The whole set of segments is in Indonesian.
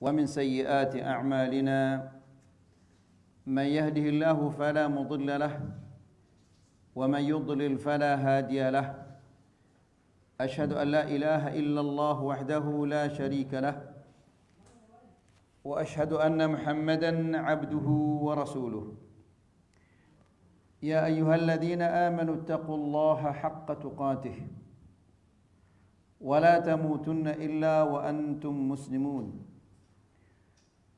ومن سيئات أعمالنا من يهده الله فلا مضل له ومن يضلل فلا هادي له أشهد أن لا إله إلا الله وحده لا شريك له وأشهد أن محمدا عبده ورسوله يا أيها الذين آمنوا اتقوا الله حق تقاته ولا تموتن إلا وأنتم مسلمون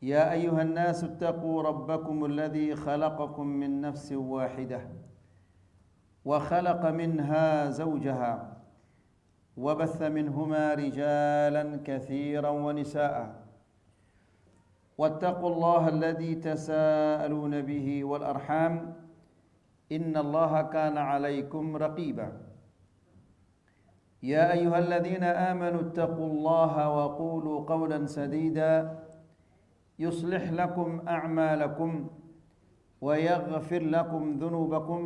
يا أيها الناس اتقوا ربكم الذي خلقكم من نفس واحدة وخلق منها زوجها وبث منهما رجالا كثيرا ونساء واتقوا الله الذي تساءلون به والأرحام إن الله كان عليكم رقيبا يا أيها الذين آمنوا اتقوا الله وقولوا قولا سديدا يصلح لكم أعمالكم ويغفر لكم ذنوبكم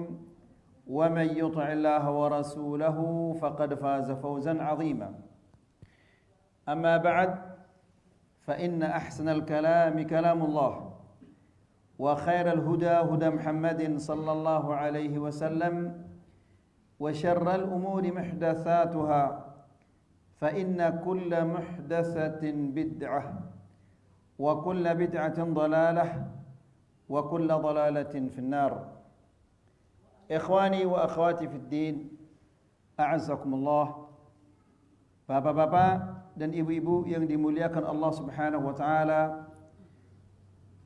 ومن يطع الله ورسوله فقد فاز فوزا عظيما أما بعد فإن أحسن الكلام كلام الله وخير الهدى هدى محمد صلى الله عليه وسلم وشر الأمور محدثاتها فإن كل محدثة بدعة وكل بدعة ضلالة وكل ضلالة في النار إخواني وأخواتي في الدين أعزكم الله. Bapak-bapak dan ibu-ibu yang dimuliakan Allah Subhanahu wa taala,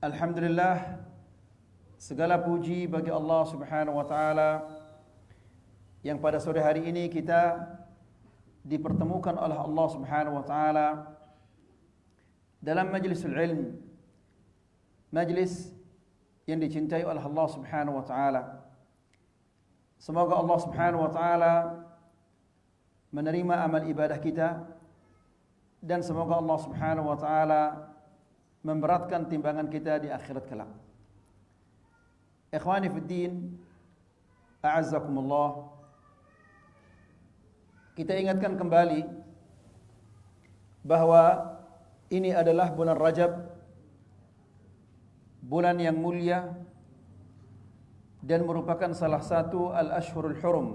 alhamdulillah, segala puji bagi Allah Subhanahu wa taala yang pada sore hari ini kita dipertemukan oleh Allah Subhanahu wa taala dalam majlisul ilm, majlis yang dicintai oleh Allah Subhanahu wa taala. Semoga Allah Subhanahu wa taala menerima amal ibadah kita dan semoga Allah Subhanahu wa taala memberatkan timbangan kita di akhirat kelak. Ikhwani fid din, a'azzakumullah. Kita ingatkan kembali bahwa ini adalah bulan Rajab, bulan yang mulia dan merupakan salah satu al-ashhurul hurum,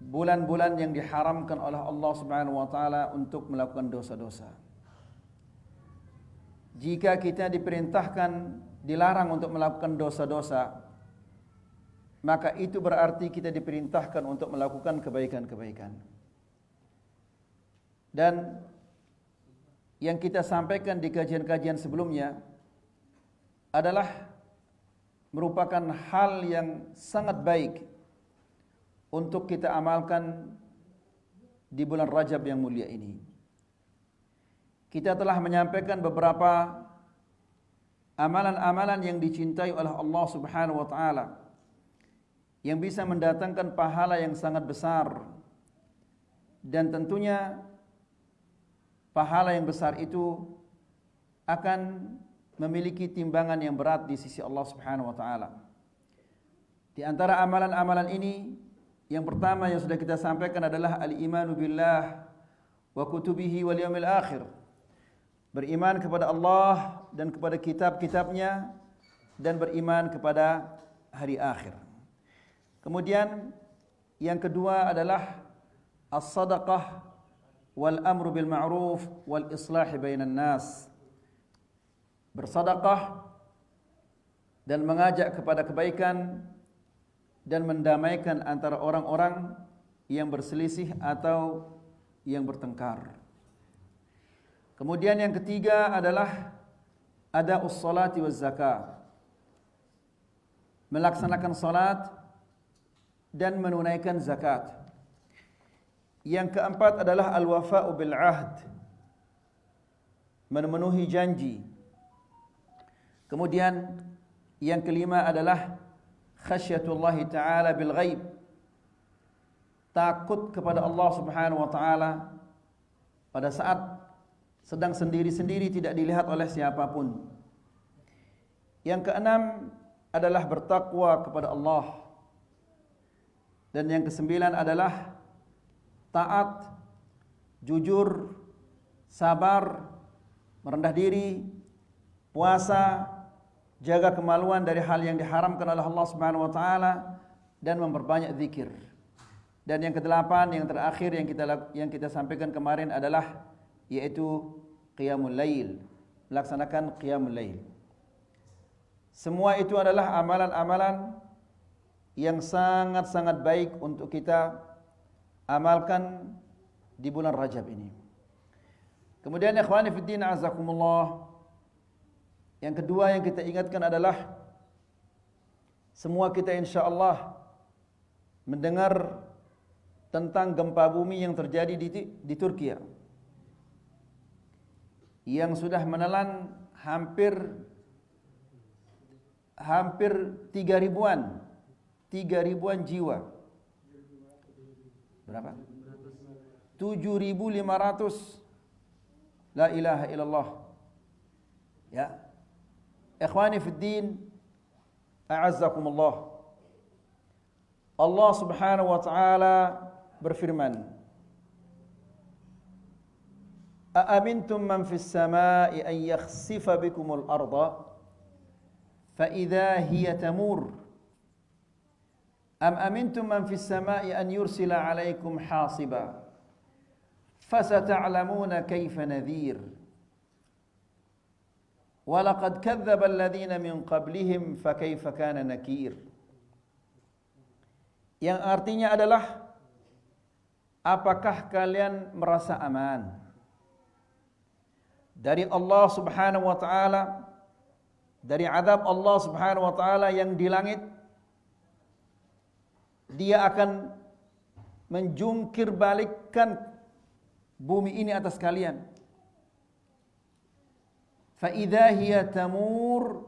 bulan-bulan yang diharamkan oleh Allah Subhanahu wa taala untuk melakukan dosa-dosa. Jika kita diperintahkan, dilarang untuk melakukan dosa-dosa, maka itu berarti kita diperintahkan untuk melakukan kebaikan-kebaikan. Dan yang kita sampaikan di kajian-kajian sebelumnya adalah merupakan hal yang sangat baik untuk kita amalkan di bulan Rajab yang mulia ini. Kita telah menyampaikan beberapa amalan-amalan yang dicintai oleh Allah Subhanahu wa taala yang bisa mendatangkan pahala yang sangat besar, dan tentunya pahala yang besar itu akan memiliki timbangan yang berat di sisi Allah Subhanahu wa taala. Di antara amalan-amalan ini, yang pertama yang sudah kita sampaikan adalah al-imanu billah wa kutubihi wal yaumil akhir. Beriman kepada Allah dan kepada kitab-kitabnya dan beriman kepada hari akhir. Kemudian yang kedua adalah as-sadaqah wal amru bil ma'ruf wal islahi bainan nas. Bersedekah dan mengajak kepada kebaikan dan mendamaikan antara orang-orang yang berselisih atau yang bertengkar. Kemudian yang ketiga adalah ada'us salati waz zakah. Melaksanakan salat dan menunaikan zakat. Yang keempat adalah al-wafa'u bil ahd. Memenuhi janji. Kemudian yang kelima adalah khasyatullah ta'ala bil ghaib. Takut kepada Allah Subhanahu wa taala pada saat sedang sendiri-sendiri, tidak dilihat oleh siapapun. Yang keenam adalah bertakwa kepada Allah. Dan yang kesembilan adalah taat, jujur, sabar merendah diri, puasa, jaga kemaluan dari hal yang diharamkan oleh Allah Subhanahu wa taala, dan memperbanyak zikir. Dan yang kedelapan, yang terakhir yang kita sampaikan kemarin adalah yaitu qiyamul lail, melaksanakan qiyamul lail. Semua itu adalah amalan-amalan yang sangat-sangat baik untuk kita amalkan di bulan Rajab ini. Kemudian ikhwani fiddin azakumullah, yang kedua yang kita ingatkan adalah semua kita insyaallah mendengar tentang gempa bumi yang terjadi di Turki yang sudah menelan hampir 3.000-an jiwa. Berapa? 7.500. La ilaha illallah. Ya. Ikhwani fiddin, a'azzakumullah. Allah Subhanahu wa taala berfirman, "Aamintum man fis samaa'i an yakhsifa bikumul arda fa idza hiya tamur am amintum man fis samaa'i an yursila 'alaikum hasiba fasata'lamuna kaifa nadhir wa laqad kadzdzaba alladhina min qablihim fakaifa kana nakir." Yang artinya adalah, apakah kalian merasa aman dari Allah Subhanahu wa taala, dari azab Allah Subhanahu wa taala yang di langit? Dia akan menjungkir balikkan bumi ini atas kalian. Fa idza hiya tamur,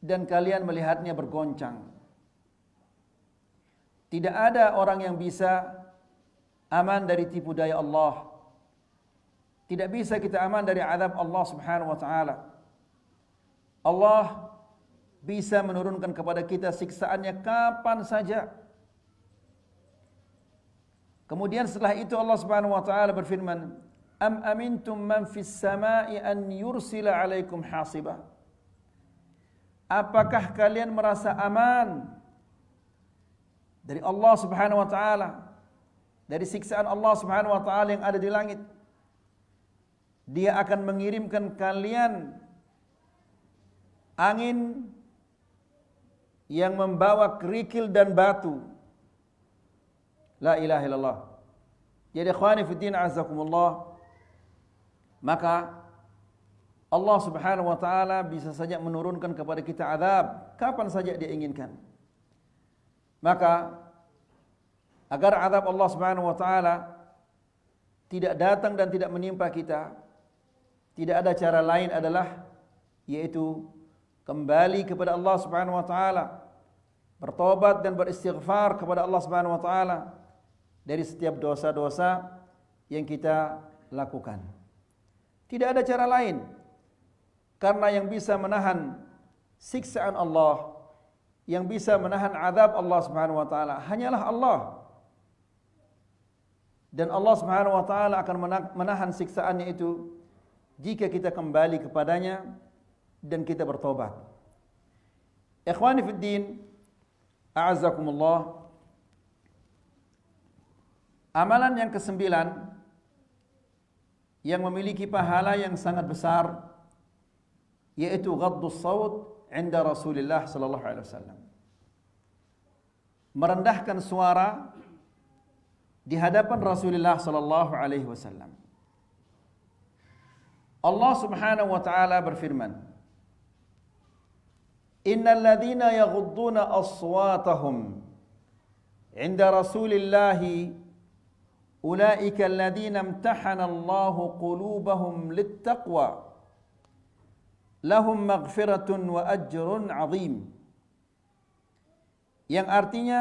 dan kalian melihatnya bergoncang. Tidak ada orang yang bisa aman dari tipu daya Allah. Tidak bisa kita aman dari azab Allah Subhanahu wa taala. Allah bisa menurunkan kepada kita siksaannya kapan saja. Kemudian setelah itu Allah Subhanahu wa taala berfirman, "Am amintum man fis samaa'i an yursila 'alaikum hasiba?" Apakah kalian merasa aman dari Allah Subhanahu wa taala, dari siksaan Allah Subhanahu wa taala yang ada di langit? Dia akan mengirimkan kalian angin yang membawa kerikil dan batu. La ilaha illallah. Jadi ikhwani fiddin azakumullah, maka Allah Subhanahu wa taala bisa saja menurunkan kepada kita azab kapan saja Dia inginkan. Maka agar azab Allah Subhanahu wa taala tidak datang dan tidak menimpa kita, tidak ada cara lain adalah yaitu kembali kepada Allah Subhanahu wa taala, bertobat dan beristighfar kepada Allah Subhanahu wa taala dari setiap dosa-dosa yang kita lakukan. Tidak ada cara lain, karena yang bisa menahan siksaan Allah, yang bisa menahan azab Allah Subhanahu wa taala hanyalah Allah. Dan Allah Subhanahu wa taala akan menahan siksaannya itu jika kita kembali kepadanya dan kita bertobat. Ikhwani fiddin, a'azzakumullah. Amalan yang kesembilan yang memiliki pahala yang sangat besar yaitu ghaddus saut 'inda Rasulillah sallallahu alaihi wasallam. Merendahkan suara di hadapan Rasulullah sallallahu alaihi wasallam. Allah Subhanahu wa taala berfirman, "Innal ladzina yaghudduna aswatahum 'inda Rasulillah ulaika alladzina imtahana Allahu qulubahum lit-taqwa lahum maghfiratun wa ajrun 'azim." Yang artinya,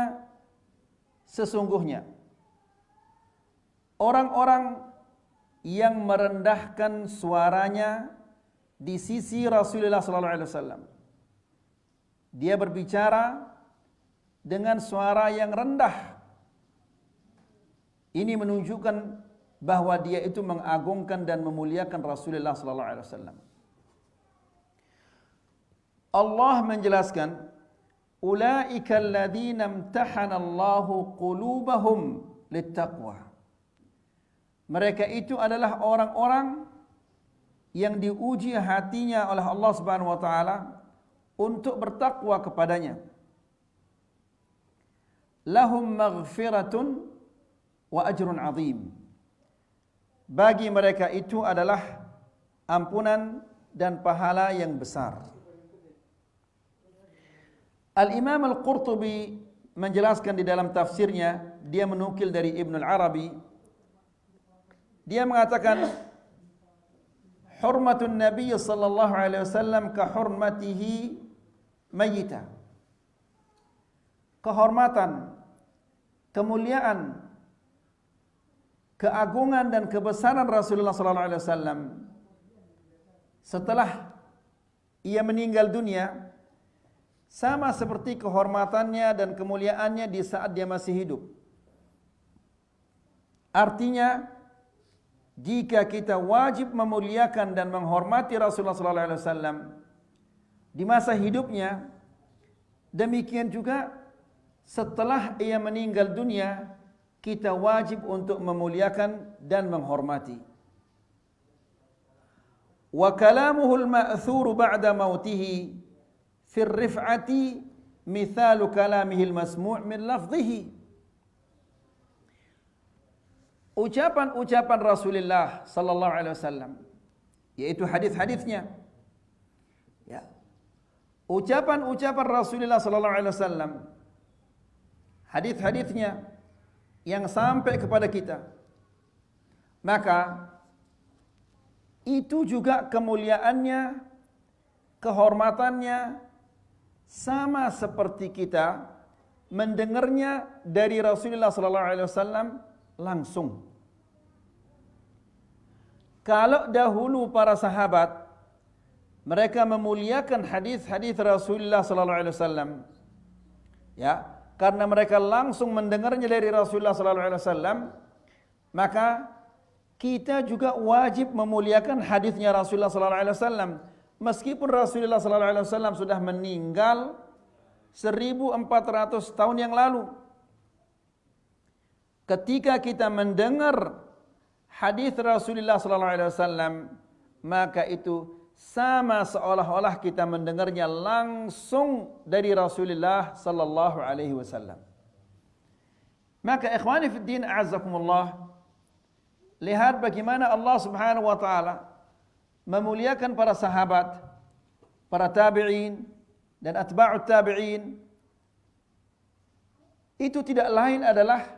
sesungguhnya orang-orang yang merendahkan suaranya di sisi Rasulullah sallallahu alaihi wasallam, dia berbicara dengan suara yang rendah. Ini menunjukkan bahwa dia itu mengagungkan dan memuliakan Rasulullah sallallahu alaihi wasallam. Allah menjelaskan, ulaika alladziina imtahanallahu qulubahum littaqwa. Mereka itu adalah orang-orang yang diuji hatinya oleh Allah Subhanahu wa taala untuk bertakwa kepadanya. Lahum maghfiratun wa ajrun azim. Bagi mereka itu adalah ampunan dan pahala yang besar. Al-Imam Al-Qurtubi menjelaskan di dalam tafsirnya, dia menukil dari Ibn Al-Arabi, dia mengatakan, hurmatun Nabi sallallahu alaihi wasallam ka hurmatihi mayyita. Kehormatan, kemuliaan, keagungan dan kebesaran Rasulullah sallallahu alaihi wasallam setelah ia meninggal dunia sama seperti kehormatannya dan kemuliaannya di saat dia masih hidup. Artinya, jika kita wajib memuliakan dan menghormati Rasulullah sallallahu alaihi wasallam di masa hidupnya, demikian juga setelah ia meninggal dunia, kita wajib untuk memuliakan dan menghormati. Wa kalamuhu al-ma'thur ba'da mautihi fi rif'ati mithalu kalamihi al-masmu' min lafzihi. Ucapan-ucapan Rasulullah sallallahu alaihi wasallam, yaitu hadis-hadisnya, ya. Ucapan-ucapan Rasulullah sallallahu alaihi wasallam, hadis-hadisnya yang sampai kepada kita, maka itu juga kemuliaannya, kehormatannya sama seperti kita mendengarnya dari Rasulullah sallallahu alaihi wasallam langsung. Kalau dahulu para sahabat mereka memuliakan hadis-hadis Rasulullah sallallahu alaihi wasallam, ya, karena mereka langsung mendengarnya dari Rasulullah sallallahu alaihi wasallam, maka kita juga wajib memuliakan hadisnya Rasulullah sallallahu alaihi wasallam meskipun Rasulullah sallallahu alaihi wasallam sudah meninggal 1400 tahun yang lalu. Ketika kita mendengar hadis Rasulullah sallallahu alaihi wasallam, maka itu sama seolah-olah kita mendengarnya langsung dari Rasulullah sallallahu alaihi wasallam. Maka ikhwani fi din, a'azzakumullah, lihat bagaimana Allah Subhanahu wa taala memuliakan para sahabat, para tabi'in dan atba'ut tabi'in. Itu tidak lain adalah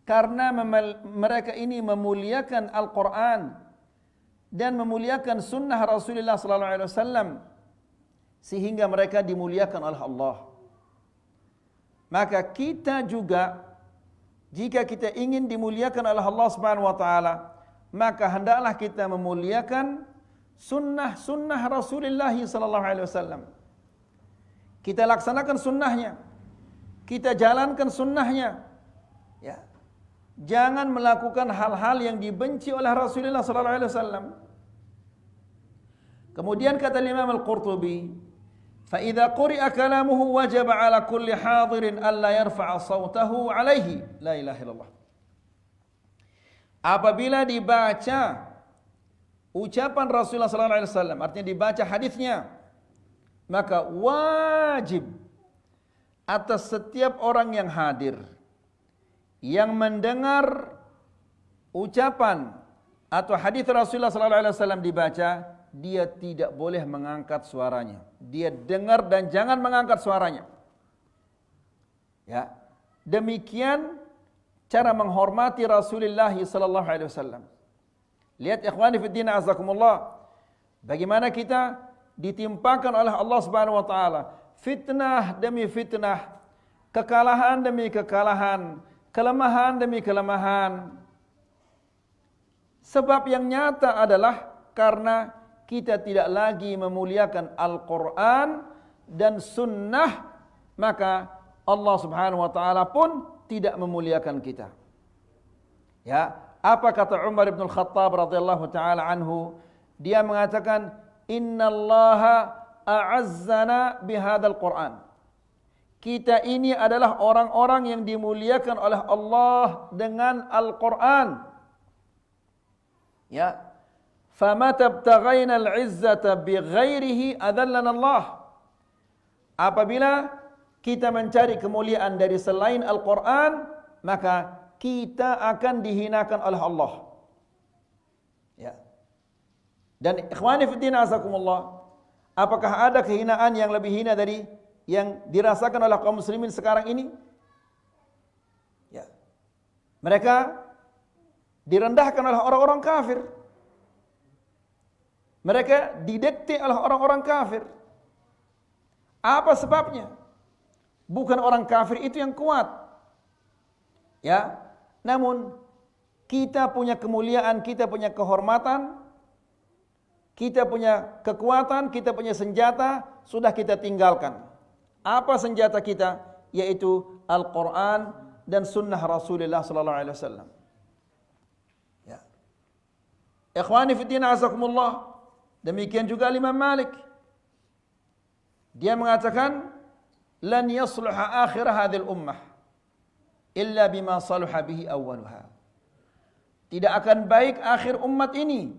karena mereka ini memuliakan Al-Quran dan memuliakan sunnah Rasulullah sallallahu alaihi wasallam, sehingga mereka dimuliakan oleh Allah. Maka kita juga, jika kita ingin dimuliakan oleh Allah Subhanahu wa taala, maka hendaklah kita memuliakan sunnah Rasulullah sallallahu alaihi wasallam. Kita laksanakan sunnahnya, kita jalankan sunnahnya, ya. Jangan melakukan hal-hal yang dibenci oleh Rasulullah sallallahu alaihi wasallam. Kemudian kata Imam Al-Qurtubi, fa idza quri'a kalamuhu wajaba 'ala kulli hadirin alla yarfa'a sautahu 'alaihi. La ilaha illallah. Apabila dibaca ucapan Rasulullah sallallahu alaihi wasallam, artinya dibaca hadisnya, maka wajib atas setiap orang yang hadir yang mendengar ucapan atau hadis Rasulullah sallallahu alaihi wasallam dibaca, dia tidak boleh mengangkat suaranya. Dia dengar dan jangan mengangkat suaranya. Ya. Demikian cara menghormati Rasulullah sallallahu alaihi wasallam. Lihat ikhwani fi din, azakumullah, bagaimana kita ditimpakan oleh Allah Subhanahu wa taala fitnah demi fitnah, kekalahan demi kekalahan, kelemahan demi kelemahan. Sebab yang nyata adalah karena kita tidak lagi memuliakan Al-Quran dan sunnah, maka Allah Subhanahu wa taala pun tidak memuliakan kita. Ya, Apa kata Umar bin Khattab radhiyallahu taala anhu? Dia mengatakan, "Innallaha a'azzana bihadzal Qur'an." Kita ini adalah orang-orang yang dimuliakan oleh Allah dengan Al-Qur'an. Ya. Fama tabtaghaina al-'izzata bighairihi adallana Allah. Apabila kita mencari kemuliaan dari selain Al-Qur'an, maka kita akan dihinakan oleh Allah. Ya. Dan ikhwani fi din azakumullah, apakah ada kehinaan yang lebih hina dari yang dirasakan oleh kaum muslimin sekarang ini? Ya. Mereka direndahkan oleh orang-orang kafir. Mereka didikte oleh orang-orang kafir. Apa sebabnya? Bukan orang kafir itu yang kuat. Ya. Namun kita punya kemuliaan, kita punya kehormatan, kita punya kekuatan, kita punya senjata, sudah kita tinggalkan. Apa senjata kita? Yaitu Al-Quran dan Sunnah Rasulullah sallallahu alaihi wasallam. Ya. Ikhwani fiddin azakumullah. Demikian juga Imam Malik. Dia mengatakan, "Lan yasluha akhir hadhil ummah illa bima saluha bihi awwaluha." Tidak akan baik akhir umat ini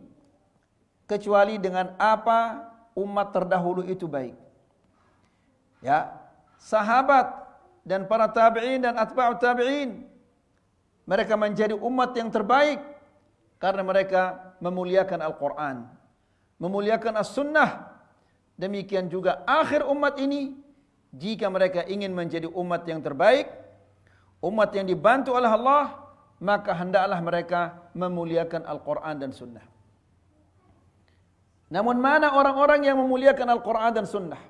kecuali dengan apa umat terdahulu itu baik. Ya, sahabat dan para tabi'in dan atba'ut tabi'in, mereka menjadi umat yang terbaik karena mereka memuliakan Al-Quran, memuliakan As-Sunnah. Demikian juga akhir umat ini, jika mereka ingin menjadi umat yang terbaik, umat yang dibantu oleh Allah, maka hendaklah mereka memuliakan Al-Quran dan Sunnah. Namun mana orang-orang yang memuliakan Al-Quran dan Sunnah?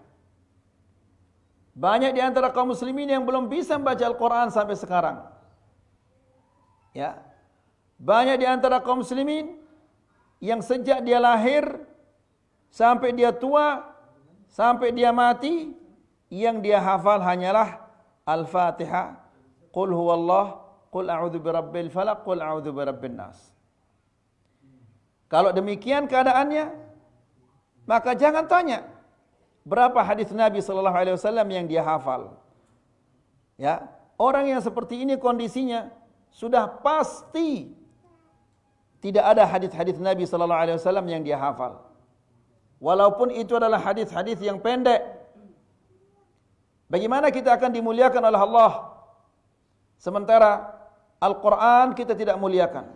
Banyak di antara kaum muslimin yang belum bisa membaca Al-Quran sampai sekarang. Ya. Banyak di antara kaum muslimin yang sejak dia lahir sampai dia tua, sampai dia mati, yang dia hafal hanyalah Al-Fatihah, Qul huwallah, Qul a'udzu birabbil falaq, Qul a'udzu birabbin nas. Kalau demikian keadaannya, maka jangan tanya berapa hadis Nabi sallallahu alaihi wasallam yang dia hafal. Ya, orang yang seperti ini kondisinya sudah pasti tidak ada hadis-hadis Nabi sallallahu alaihi wasallam yang dia hafal. Walaupun itu adalah hadis-hadis yang pendek. Bagaimana kita akan dimuliakan oleh Allah sementara Al-Quran kita tidak muliakan,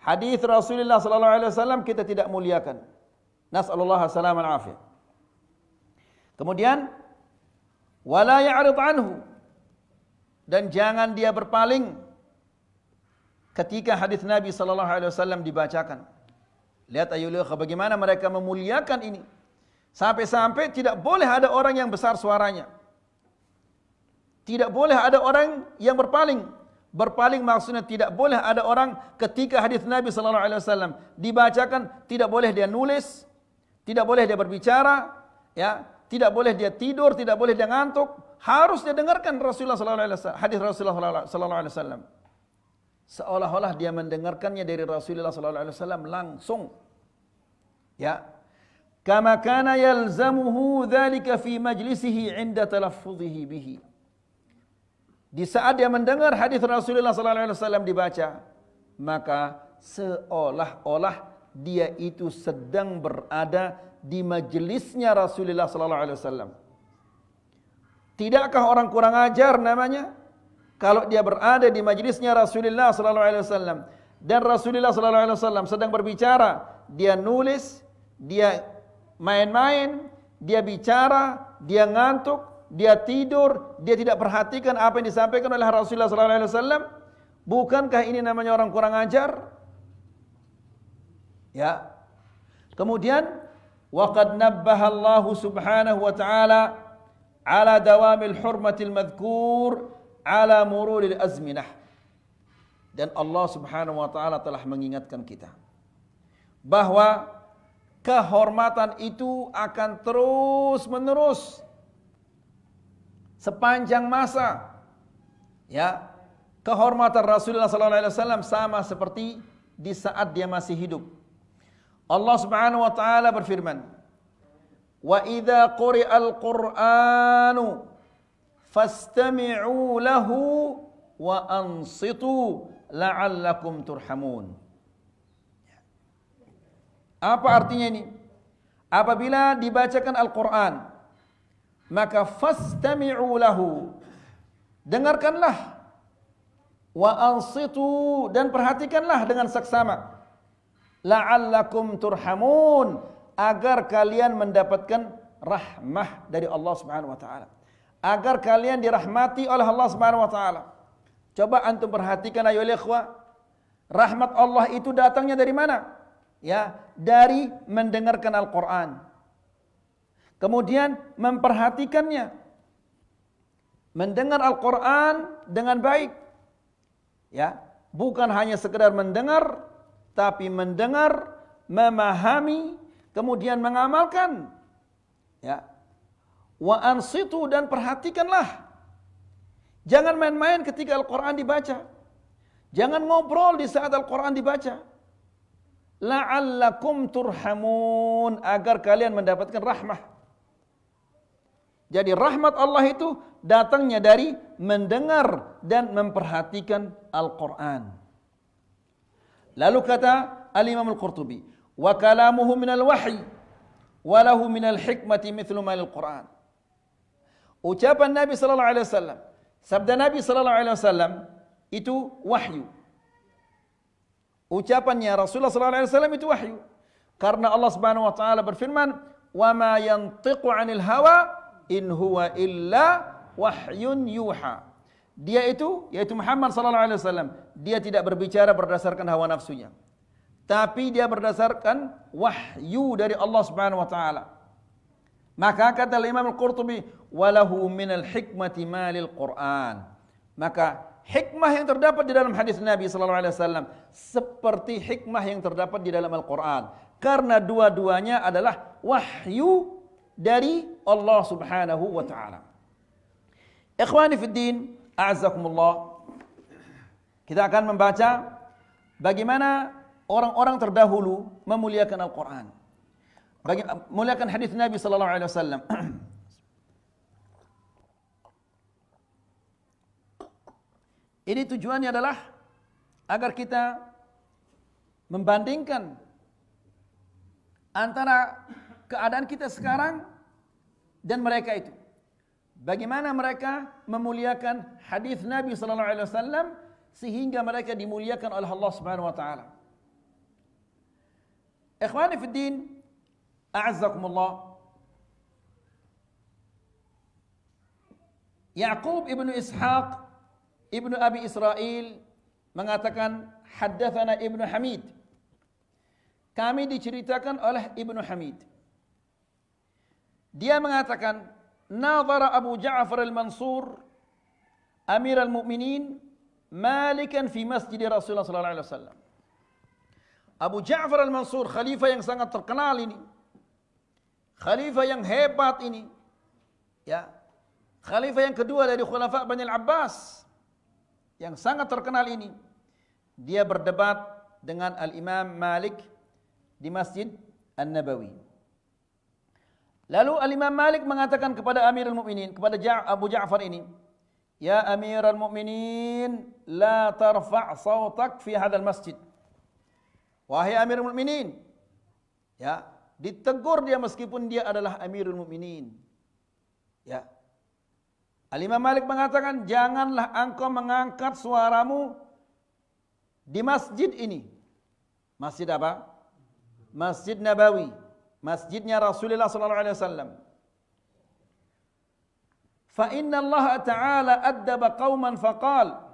hadis Rasulullah sallallahu alaihi wasallam kita tidak muliakan. Nas'alullah as-salamah al-afiyah. Kemudian wala ya'rid anhu, dan jangan dia berpaling ketika hadis Nabi sallallahu alaihi wasallam dibacakan. Lihat ayulah bagaimana mereka memuliakan ini. Sampai-sampai tidak boleh ada orang yang besar suaranya. Tidak boleh ada orang yang berpaling. Berpaling maksudnya tidak boleh ada orang ketika hadis Nabi sallallahu alaihi wasallam dibacakan, tidak boleh dia nulis, tidak boleh dia berbicara, ya, tidak boleh dia tidur, tidak boleh dia ngantuk, harus dia dengarkan Rasulullah sallallahu alaihi wasallam, hadis Rasulullah sallallahu alaihi wasallam. Seolah-olah dia mendengarkannya dari Rasulullah sallallahu alaihi wasallam langsung. Ya. Kama kana yalzamuhu dzalika fi majlisihi 'inda talaffudhihi bihi. Di saat dia mendengar hadis Rasulullah sallallahu alaihi wasallam dibaca, maka seolah-olah dia itu sedang berada di majelisnya Rasulullah sallallahu alaihi wasallam. Tidakkah orang kurang ajar namanya kalau dia berada di majelisnya Rasulullah sallallahu alaihi wasallam dan Rasulullah sallallahu alaihi wasallam sedang berbicara, dia nulis, dia main-main, dia bicara, dia ngantuk, dia tidur, dia tidak perhatikan apa yang disampaikan oleh Rasulullah sallallahu alaihi wasallam. Bukankah ini namanya orang kurang ajar? Ya. Kemudian waqad nabbaha Allah subhanahu wa ta'ala ala dawamil hurmatil madhkur ala mururil azminah. Dan Allah subhanahu wa ta'ala telah mengingatkan kita bahwa kehormatan itu akan terus menerus sepanjang masa. Ya, kehormatan Rasulullah sallallahu alaihi wasallam sama seperti di saat dia masih hidup. Allah Subhanahu wa taala berfirman, "Wa idza quri'al Qur'anu fastami'u lahu wa ansitu la'allakum turhamun." Apa artinya ini? Apabila dibacakan Al-Quran, maka fastami'u lahu, dengarkanlah, wa ansitu, dan perhatikanlah dengan seksama, la'allakum turhamun, agar kalian mendapatkan rahmah dari Allah Subhanahu wa taala, agar kalian dirahmati oleh Allah Subhanahu wa taala. Coba antum perhatikan ayolah ikhwah, rahmat Allah itu datangnya dari mana? Ya, dari mendengarkan Al-Quran, kemudian memperhatikannya, mendengar Al-Quran dengan baik, ya, bukan hanya sekedar mendengar, tapi mendengar, memahami, kemudian mengamalkan, ya. Wa ansitu, dan perhatikanlah, jangan main-main ketika Al-Quran dibaca, jangan ngobrol di saat Al-Quran dibaca. La'allakum turhamun, agar kalian mendapatkan rahmah. Jadi rahmat Allah itu datangnya dari mendengar dan memperhatikan Al-Quran. Lalu kata Al-Imam Al-Qurtubi, wa kalamuhu minal wahyi wa lahu minal hikmati mithlu ma al-Quran. Ucapan Nabi sallallahu alaihi wasallam, sabda Nabi sallallahu alaihi wasallam itu wahyu. Ucapannya Rasulullah sallallahu alaihi wasallam itu wahyu. Karena Allah Subhanahu wa taala berfirman, "Wa ma yantiqu 'anil hawa in huwa illa wahyun yuha." Dia itu, yaitu Muhammad sallallahu alaihi wasallam, dia tidak berbicara berdasarkan hawa nafsunya, tapi dia berdasarkan wahyu dari Allah Subhanahu wa taala. Maka kata Imam Al-Qurtubi, "Walahu minal hikmati ma lil Qur'an." Maka hikmah yang terdapat di dalam hadis Nabi sallallahu alaihi wasallam seperti hikmah yang terdapat di dalam Al-Quran, karena dua-duanya adalah wahyu dari Allah Subhanahu wa taala. Ikhwani fid din, a'azzakumullah. Kita akan membaca bagaimana orang-orang terdahulu memuliakan Al-Quran, memuliakan hadis Nabi sallallahu alaihi wasallam. Ini tujuannya adalah agar kita membandingkan antara keadaan kita sekarang dan mereka itu. Bagaimana mereka memuliakan hadis Nabi sallallahu alaihi wasallam sehingga mereka dimuliakan oleh Allah Subhanahu wa taala. Ikhwani fid din, a'azzakumullah. Yaqub ibnu Ishaq Ibnu Abi Israel mengatakan, haddatsana Ibnu Hamid. Kami diceritakan oleh Ibnu Hamid. Dia mengatakan, nadhara Abu Ja'far al-Mansur Amir al-Mu'minin malikan fi masjid Rasulullah sallallahu alaihi wasallam. Abu Ja'far al-Mansur, khalifah yang sangat terkenal ini, khalifah yang hebat ini, ya, khalifah yang kedua dari Khulafa Bani al-Abbas, yang sangat terkenal ini, dia berdebat dengan Al-Imam Malik di Masjid An-Nabawi. Lalu Al-Imam Malik mengatakan kepada Amirul Mukminin, kepada Abu Ja'far ini, "Ya Amirul Mukminin, la tarfa' sautak fi hadzal masjid." Wahai Amirul Mukminin, ya, ditegur dia meskipun dia adalah Amirul Mukminin. Ya. Al-Imam Malik mengatakan, janganlah engkau mengangkat suaramu di masjid ini. Masjid apa? Masjid Nabawi, masjidnya Rasulullah sallallahu alaihi wasallam. Fa inna Allah Ta'ala addaba qauman faqal.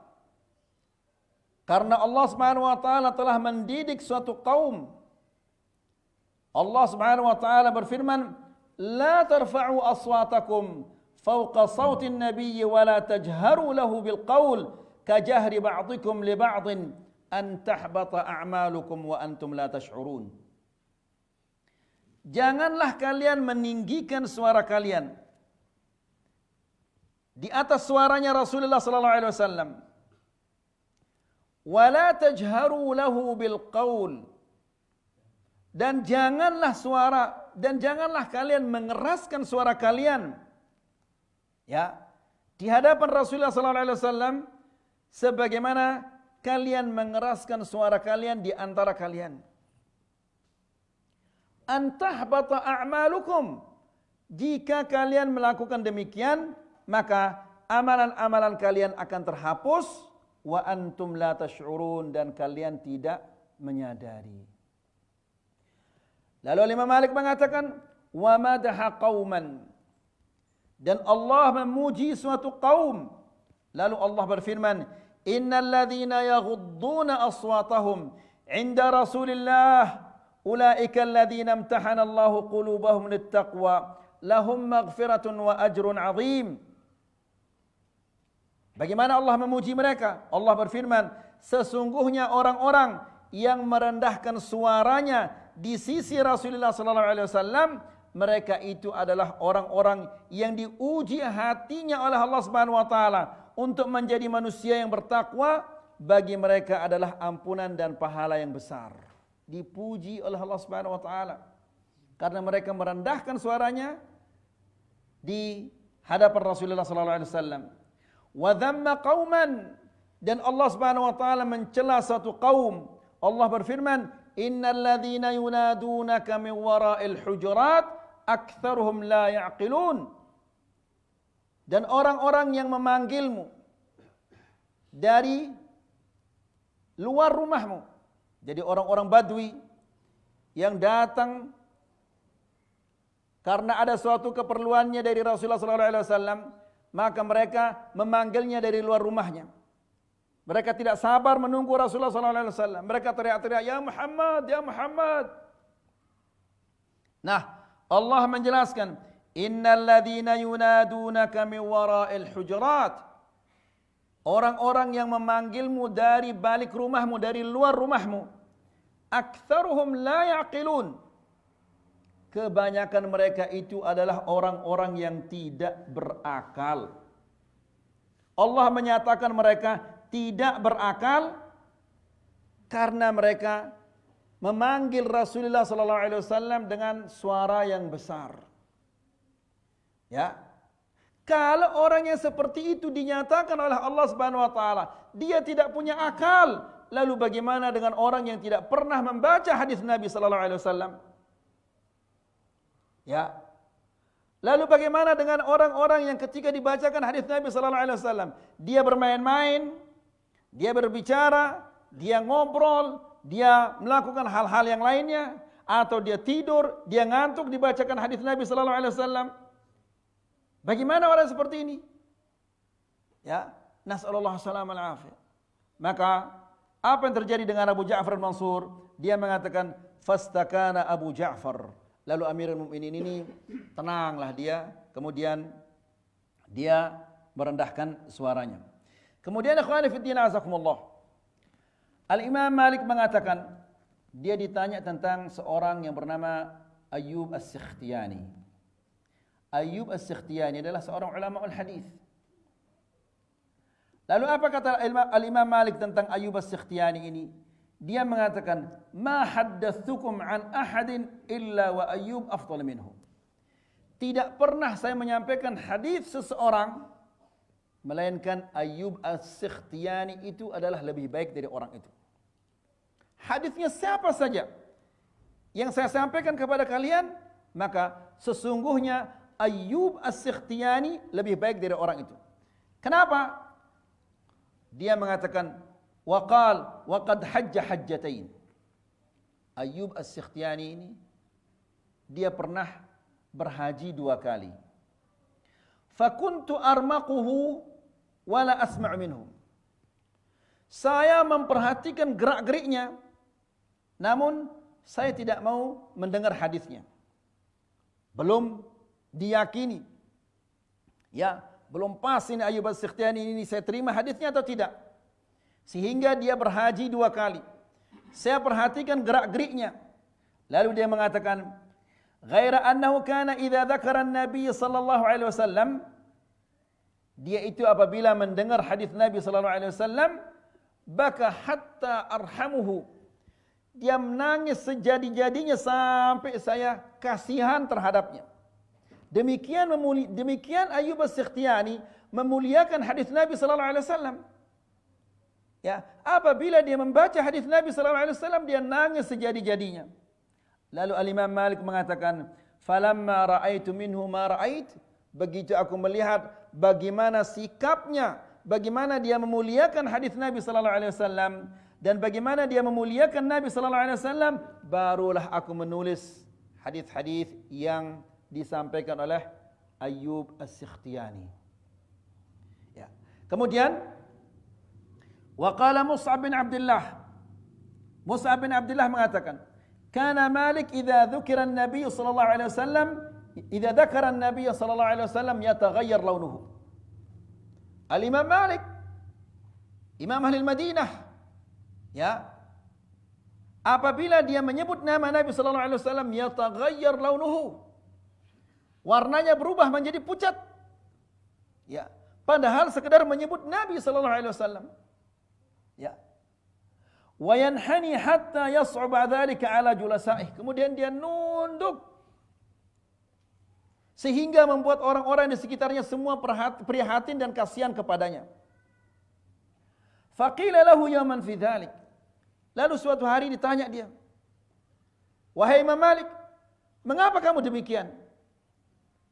Karena Allah Subhanahu wa taala telah mendidik suatu kaum. Allah Subhanahu wa taala berfirman, "La tarfa'u aswatakum fawqa sautin nabiyyi wa la tajharu lahu bil qaul kajahri ba'dikum li ba'din an tahbata a'malukum wa antum la tash'urun." Janganlah kalian meninggikan suara kalian di atas suaranya Rasulullah sallallahu alaihi wasallam. wala tajharu lahu bil qaul, dan janganlah kalian mengeraskan suara kalian, ya, di hadapan Rasulullah sallallahu alaihi wasallam sebagaimana kalian mengeraskan suara kalian di antara kalian. Antahbata a'malukum, jika kalian melakukan demikian maka amalan-amalan kalian akan terhapus, wa antum la tash'urun, dan kalian tidak menyadari. Lalu Imam Malik mengatakan, wa madaha qauman, dan Allah memuji suatu kaum. Lalu Allah berfirman, innal ladzina yaghudduna aswatahum 'inda Rasulillah ulaika alladzina imtahana Allahu qulubahum littaqwa lahum maghfiratun wa ajrun 'azim. Bagaimana Allah memuji mereka? Allah berfirman, sesungguhnya orang-orang yang merendahkan suaranya di sisi Rasulullah sallallahu alaihi wasallam, mereka itu adalah orang-orang yang diuji hatinya oleh Allah Subhanahu wa taala untuk menjadi manusia yang bertakwa. Bagi mereka adalah ampunan dan pahala yang besar. Dipuji oleh Allah Subhanahu wa taala karena mereka merendahkan suaranya di hadapan Rasulullah sallallahu alaihi wasallam. Wa dhamma qauman, dan Allah Subhanahu wa taala mencela satu kaum. Allah berfirman, innal ladzina yunadunaka min wara'il hujurat aktsaruhum la ya'qilun, dan orang-orang yang memanggilmu dari luar rumahmu, jadi orang-orang Badui yang datang karena ada suatu keperluannya dari Rasulullah sallallahu alaihi wasallam, maka mereka memanggilnya dari luar rumahnya. Mereka tidak sabar menunggu Rasulullah sallallahu alaihi wasallam. Mereka teriak-teriak, "Ya Muhammad, ya Muhammad." Nah, Allah menjelaskan, innal ladzina yunadunaka min wara'il hujurat, orang-orang yang memanggilmu dari balik rumahmu, dari luar rumahmu, aktsaruhum la yaqilun, kebanyakan mereka itu adalah orang-orang yang tidak berakal. Allah menyatakan mereka tidak berakal karena mereka memanggil Rasulullah sallallahu alaihi wasallam dengan suara yang besar. Ya. Kalau orang yang seperti itu dinyatakan oleh Allah Subhanahu wa taala, dia tidak punya akal, lalu bagaimana dengan orang yang tidak pernah membaca hadis Nabi sallallahu alaihi wasallam? Ya. Lalu bagaimana dengan orang-orang yang ketika dibacakan hadis Nabi sallallahu alaihi wasallam, dia bermain-main, dia berbicara, dia ngobrol, dia melakukan hal-hal yang lainnya, atau dia tidur, dia ngantuk dibacakan hadis Nabi sallallahu alaihi wasallam? Bagaimana orang seperti ini? Ya, nas'alullah salam al-afiyah. Maka apa yang terjadi dengan Abu Ja'far Mansur? Dia mengatakan, fastakana Abu Ja'far. Lalu Amirul Mukminin ini tenanglah dia, kemudian dia merendahkan suaranya. Kemudian ikhwani fi din azakumullah, Al-Imam Malik mengatakan, dia ditanya tentang seorang yang bernama Ayyub As-Sikhtiyani. Ayyub As-Sikhtiyani adalah seorang ulama al-hadis. Lalu apa kata Al-Imam Malik tentang Ayyub As-Sikhtiyani ini? Dia mengatakan, ma haddatsukum an ahadin illa wa Ayyub afdal minhu. Tidak pernah saya menyampaikan hadis seseorang melainkan Ayyub As-Sikhtiyani itu adalah lebih baik dari orang itu. Hadisnya siapa saja yang saya sampaikan kepada kalian, maka sesungguhnya Ayyub As-Sikhtiyani lebih baik dari orang itu. Kenapa? Dia mengatakan, waqal waqad hajja hajjatain. Ayyub As-Sikhtiyani ini dia pernah berhaji 2 kali. Fakuntu armaquhu wala asma' minhu. Saya memperhatikan gerak-geriknya, namun saya tidak mau mendengar hadisnya. Belum diyakini. Ya, belum pas ini Ayyub As-Sikhtiyani ini saya terima hadisnya atau tidak. Sehingga dia berhaji 2 kali. Saya perhatikan gerak-geriknya. Lalu dia mengatakan, ghaira annahu kana idza dzakara an-nabiy sallallahu alaihi wasallam, dia itu apabila mendengar hadis Nabi sallallahu alaihi wasallam, baka hatta arhamuhu. Dia menangis sejadi-jadinya sampai saya kasihan terhadapnya. Demikian Ayyub As-Sikhtiyani memuliakan hadis Nabi sallallahu alaihi wasallam. Ya, apabila dia membaca hadis Nabi sallallahu alaihi wasallam dia nangis sejadi-jadinya. Lalu Al-Imam Malik mengatakan, "Falamma ra'aitu minhu ma ra'ait," begitu aku melihat bagaimana sikapnya, bagaimana dia memuliakan hadis Nabi sallallahu alaihi wasallam dan bagaimana dia memuliakan Nabi sallallahu alaihi wasallam, barulah aku menulis hadis-hadis yang disampaikan oleh Ayyub As-Sikhtiyani. Ya. Kemudian waqala Mus'ab bin Abdullah. Mus'ab bin Abdullah mengatakan, "Kana Malik idza dzukira an-nabiy sallallahu alaihi wasallam, idza dzakara an-nabiy sallallahu alaihi wasallam yataghayyar launuhu." Al-Imam Malik, Imam ahli Madinah, ya, apabila dia menyebut nama Nabi sallallahu alaihi wasallam yataghayyar launuhu, warnanya berubah menjadi pucat. Ya, padahal sekedar menyebut Nabi sallallahu alaihi wasallam. Ya. Wa yanhani hatta yas'uba dzalika ala julasaih. Kemudian dia nunduk sehingga membuat orang-orang di sekitarnya semua prihatin dan kasihan kepadanya. Faqila lahu yaman fi dzalik. Lalu suatu hari ditanya dia, "Wahai Imam Malik, mengapa kamu demikian?"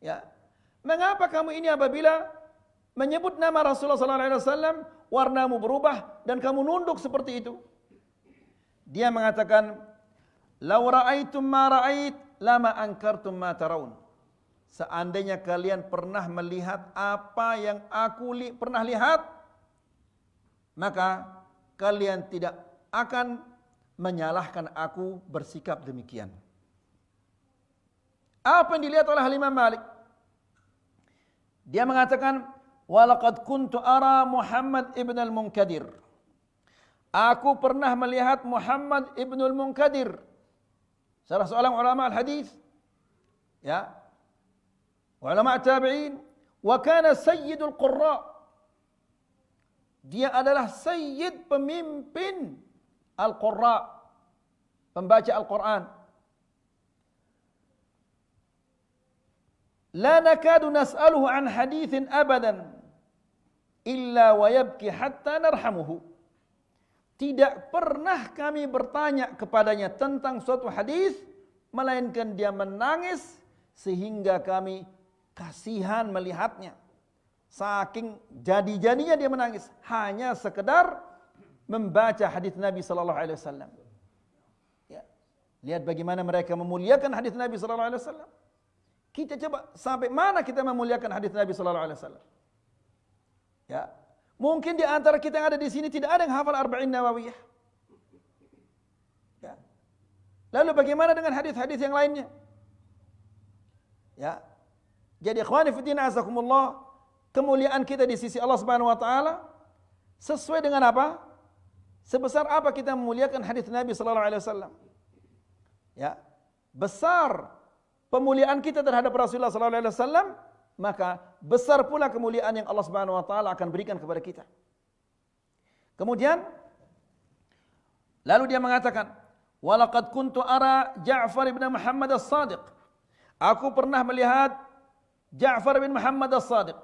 Ya. Mengapa kamu ini apabila menyebut nama Rasulullah sallallahu alaihi wasallam warnamu berubah dan kamu nunduk seperti itu? Dia mengatakan, "Law ra'aitum ma ra'ait lama ankartum ma tarawun." Seandainya kalian pernah melihat apa yang aku pernah lihat, maka kalian tidak akan menyalahkan aku bersikap demikian. Apa yang dilihat oleh Imam Malik? Dia mengatakan, "Walaqad kuntu ara Muhammad ibn al-Munkadir." Aku pernah melihat Muhammad ibn al-Munkadir, salah seorang ulama al-hadis, ya, ulama tabi'in, wa kana sayyidul qurra. Dia adalah sayyid, pemimpin al-qurra, pembaca Al-Quran. La nakadu nas'aluhu an hadithin abadan illa wa yabki hatta narhamuhu. Tidak pernah kami bertanya kepadanya tentang suatu hadis melainkan dia menangis sehingga kami kasihan melihatnya. Saking jadi-jadinya dia menangis hanya sekedar membaca hadis Nabi sallallahu alaihi wasallam. Ya. Lihat bagaimana mereka memuliakan hadis Nabi sallallahu alaihi wasallam. Kita coba sampai mana kita memuliakan hadis Nabi sallallahu alaihi wasallam? Ya. Mungkin di antara kita yang ada di sini tidak ada yang hafal Arba'in Nawawiyah. Ya. Lalu bagaimana dengan hadis-hadis yang lainnya? Ya. Jadi ikhwani fi din azakumullah, kemuliaan kita di sisi Allah Subhanahu wa taala sesuai dengan apa? Sebesar apa kita memuliakan hadis Nabi sallallahu alaihi wasallam? Ya. Besar pemuliaan kita terhadap Rasulullah sallallahu alaihi wasallam, maka besar pula kemuliaan yang Allah Subhanahu wa taala akan berikan kepada kita. Kemudian lalu dia mengatakan, "Walaqad kuntu ara Ja'far bin Muhammad as-Sadiq." Aku pernah melihat Ja'far bin Muhammad as-Sadiq,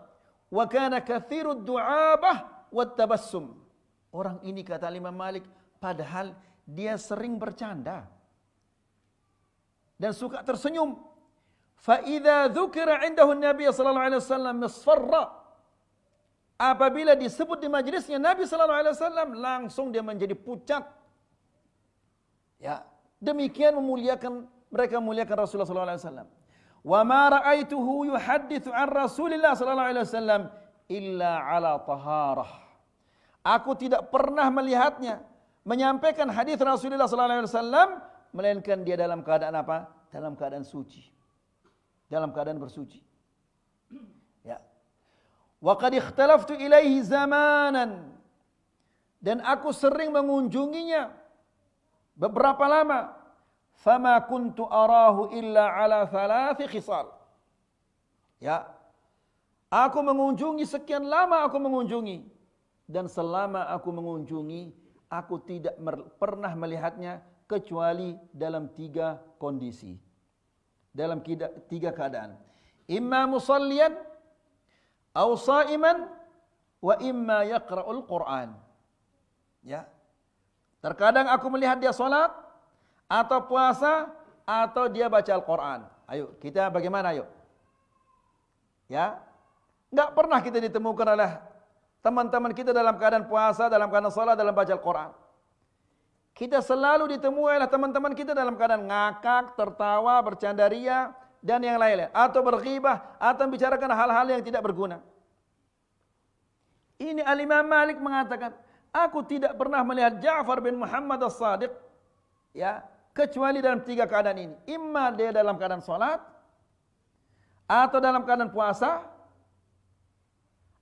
wa kana katsirud du'abah wat tabassum. Orang ini kata Imam Malik, padahal dia sering bercanda dan suka tersenyum. Fa'idha dzukira indahu Nabi sallallahu alaihi wasallam misfarra. Apabila disebut di majlisnya Nabi sallallahu alaihi wasallam, langsung dia menjadi pucat. Ya, demikian mereka memuliakan Rasulullah sallallahu alaihi wasallam. Wa ma ra'aituhu yuhadditsu an Rasulillah sallallahu alaihi wasallam illa ala taharah. Aku tidak pernah melihatnya menyampaikan hadis Rasulullah sallallahu alaihi wasallam melainkan dia dalam keadaan apa? Dalam keadaan suci. Dalam keadaan bersuci. Ya. Wa qad ikhtalaftu ilaihi zamanan. Dan aku sering mengunjunginya beberapa lama. Fama kuntu arahu illa ala thalathi khisal. Ya. Aku mengunjungi sekian lama aku mengunjungi, dan selama aku mengunjungi aku tidak pernah melihatnya kecuali dalam 3 kondisi. Dalam 3 keadaan. Imma musalliyan, au shaiman, wa imma yaqra'ul Qur'an. Ya. Terkadang aku melihat dia salat atau puasa atau dia baca Al-Qur'an. Ayo, kita bagaimana ayo? Ya. Enggak pernah kita ditemukan oleh teman-teman kita dalam keadaan puasa, dalam keadaan salat, dalam baca Al-Qur'an. Kita selalu ditemui oleh teman-teman kita dalam keadaan ngakak, tertawa, bercanda ria dan yang lain-lain, atau berghibah atau membicarakan hal-hal yang tidak berguna. Ini Al-Imam Malik mengatakan, aku tidak pernah melihat Ja'far bin Muhammad as-Sadiq ya, kecuali dalam 3 keadaan ini. Imma dia dalam keadaan salat, atau dalam keadaan puasa,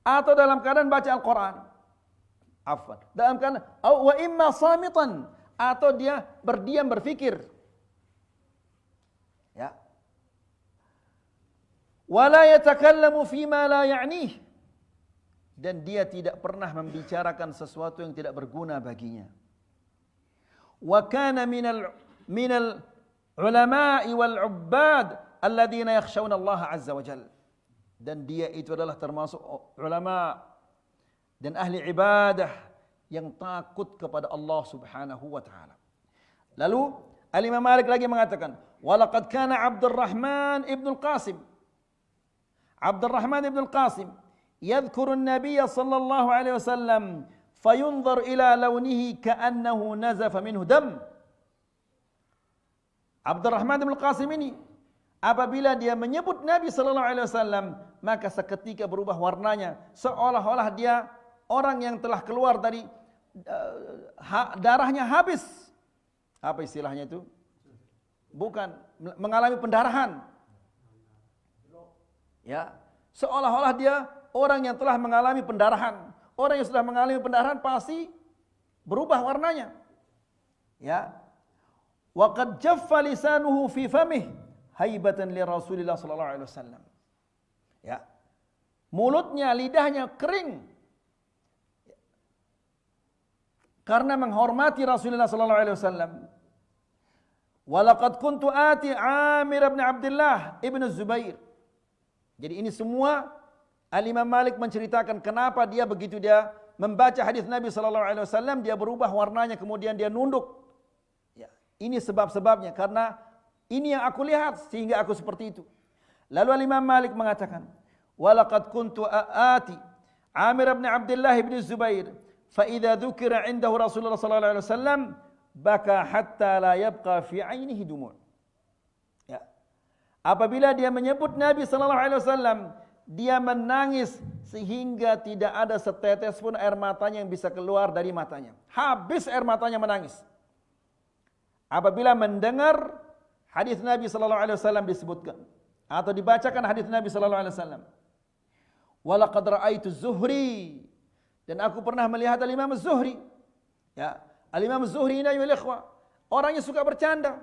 atau dalam keadaan baca Al-Quran. Afwan. Dalam keadaan wa imma samitan, atau dia berdiam berfikir. Ya. Wala yatakallamu fima la ya'nih. Dan dia tidak pernah membicarakan sesuatu yang tidak berguna baginya. Wa kana minal ulama'i wal 'ubbad alladziina yakhshawna Allah 'azza wa jalla. Dan dia itu adalah termasuk ulama dan ahli ibadah yang takut kepada Allah Subhanahu wa taala. Lalu Al-Imam Malik lagi mengatakan, "Walaqad kana Abdurrahman ibn al-Qasim." Abdurrahman ibn al-Qasim yadhkuru an-nabiy sallallahu alaihi wasallam fayunzar ila launihi ka'annahu nazafa minhu dam. Abdurrahman ibn al-Qasim ini apabila dia menyebut Nabi sallallahu alaihi wasallam, maka seketika berubah warnanya, seolah-olah dia orang yang telah keluar dari darahnya habis. Apa istilahnya itu? Bukan, mengalami pendarahan. Ya, seolah-olah dia orang yang telah mengalami pendarahan. Orang yang sudah mengalami pendarahan pasti berubah warnanya. Ya. Wa qad jaffa lisanuhu fi famih haibatan li Rasulillah sallallahu alaihi wasallam. Ya. Mulutnya, lidahnya kering karena menghormati Rasulullah sallallahu alaihi wasallam. Walaqad kuntu ati Amir bin Abdullah ibn Zubair. Jadi ini semua Al-Imam Malik menceritakan kenapa dia begitu dia membaca hadis Nabi sallallahu alaihi wasallam dia berubah warnanya kemudian dia nunduk. Ya, ini sebab-sebabnya karena ini yang aku lihat sehingga aku seperti itu. Lalu Al-Imam Malik mengatakan, "Walaqad kuntu ati Amir bin Abdullah ibn Zubair فإذا ذكر عنده رسول الله صلى الله عليه وسلم بكى حتى لا يبقى في عينه دموع." Ya. Apabila dia menyebut Nabi sallallahu alaihi wasallam, dia menangis sehingga tidak ada setetes pun air matanya yang bisa keluar dari matanya. Habis air matanya menangis. Apabila mendengar hadis Nabi sallallahu alaihi wasallam disebutkan atau dibacakan hadis Nabi sallallahu alaihi wasallam. Walaqad ra'aitu Zuhri, dan aku pernah melihat Al-Imam Az-Zuhri. Ya, Al-Imam Az-Zuhri ini ayyuhal ikhwah, orangnya suka bercanda.